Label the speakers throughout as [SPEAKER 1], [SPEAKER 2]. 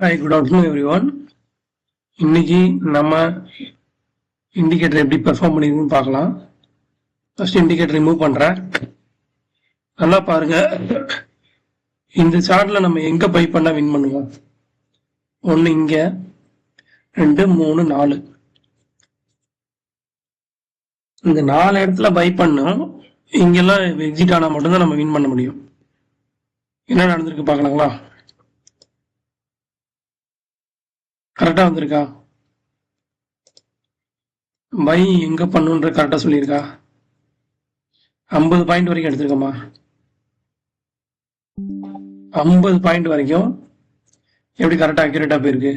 [SPEAKER 1] Hi, good afternoon everyone. இன்னைக்கு நம்ம indicator எப்படி பெர்ஃபார்ம் பண்ணிருக்குன்னு பார்க்கலாம். ஃபர்ஸ்ட் இண்டிகேட்டர் ரிமூவ் பண்றேன். நல்லா பாருங்க. இந்த சார்ட்ல நம்ம எங்க பை பண்ணா வின் பண்ணுவோம்? 1 இங்க, 2 3 4. இந்த 4 இடத்துல பை பண்ணோம். இங்கெல்லாம் எக்ஸிட் ஆனா மட்டும்தான் நம்ம வின் பண்ண முடியும். என்ன நடந்திருக்கு பார்க்கலாங்களா? கரெக்டா வந்திருக்கா? பை எங்க பண்ணுன்ற கரெக்டா சொல்லியிருக்கா? 50 பாயிண்ட் வரைக்கும் எடுத்திருக்கோமா? 50 பாயிண்ட் வரைக்கும் எப்படி கரெக்டா அக்யூரேட்டா போயிருக்கு.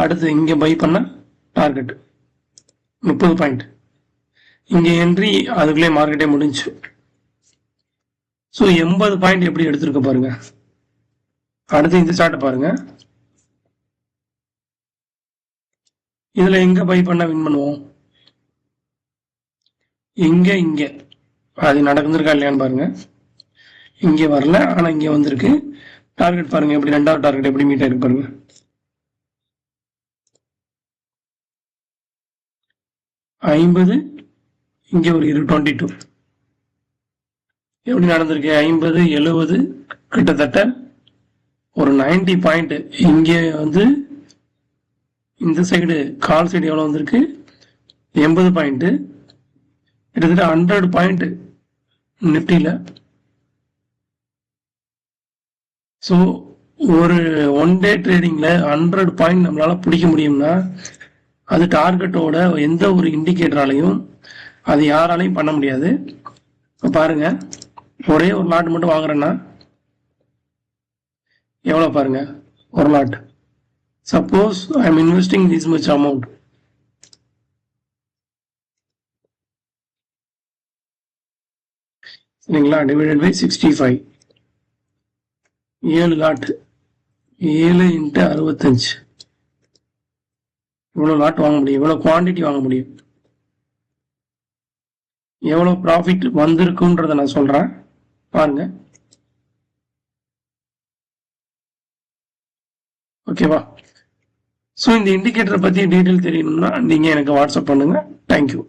[SPEAKER 1] அடுத்து இங்க பை பண்ண டார்கெட் 30 பாயிண்ட். இங்க என்ட்ரி அதுக்குள்ளே மார்க்கெட்டே முடிஞ்சு. ஸோ 80 பாயிண்ட் எப்படி எடுத்திருக்க பாருங்க. அடுத்து இந்த சார்ட்டை பாருங்க. இதுல எங்க பை பண்ண வின் பண்ணுவோம்? இங்க அது நடந்திருக்கா இல்லையான்னு பாருங்க. இங்க வரல, ஆனா இங்க வந்திருக்கு. டார்கெட் பாருங்க எப்படி, ரெண்டாவது டார்கெட் எப்படி மீட் ஆயிருக்கு பாருங்க. ஐம்பது, இங்க ஒரு 22 எப்படி நடந்திருக்கு? 50 70 கிட்டத்தட்ட ஒரு 90 பாயிண்ட். இங்க வந்து இந்த சைடு கால் சைடு எவ்வளவு வந்திருக்கு? 80 பாயிண்ட். கிட்டத்தட்ட 100 பாயிண்ட் நிப்டில. ஸோ ஒரு ஒன் டே ட்ரேடிங்ல 100 பாயிண்ட் நம்மளால பிடிக்க முடியும்னா அது டார்கெட்டோட எந்த ஒரு இண்டிகேட்டராலையும் அது யாராலையும் பண்ண முடியாது. பாருங்க, ஒரே ஒரு லாட் மட்டும் வாங்குறேன்னா எவ்வளவு பாருங்க ஒரு lot. Suppose I am investing this much amount, சரிங்களா, டிவைடட் பை 65, 7 லாட், 7 × 65, இவ்வளவு லாட் வாங்க முடியும், இவ்வளவு குவான்டிட்டி வாங்க முடியும். எவ்வளவு ப்ராஃபிட் வந்திருக்குன்றத நான் சொல்றேன் பாருங்க. ஓகேவா? ஸோ இந்த இண்டிகேட்டரை பத்தி டீட்டெயில் தெரியணும்னா நீங்க எனக்கு வாட்ஸ்அப் பண்ணுங்க. தேங்க்யூ.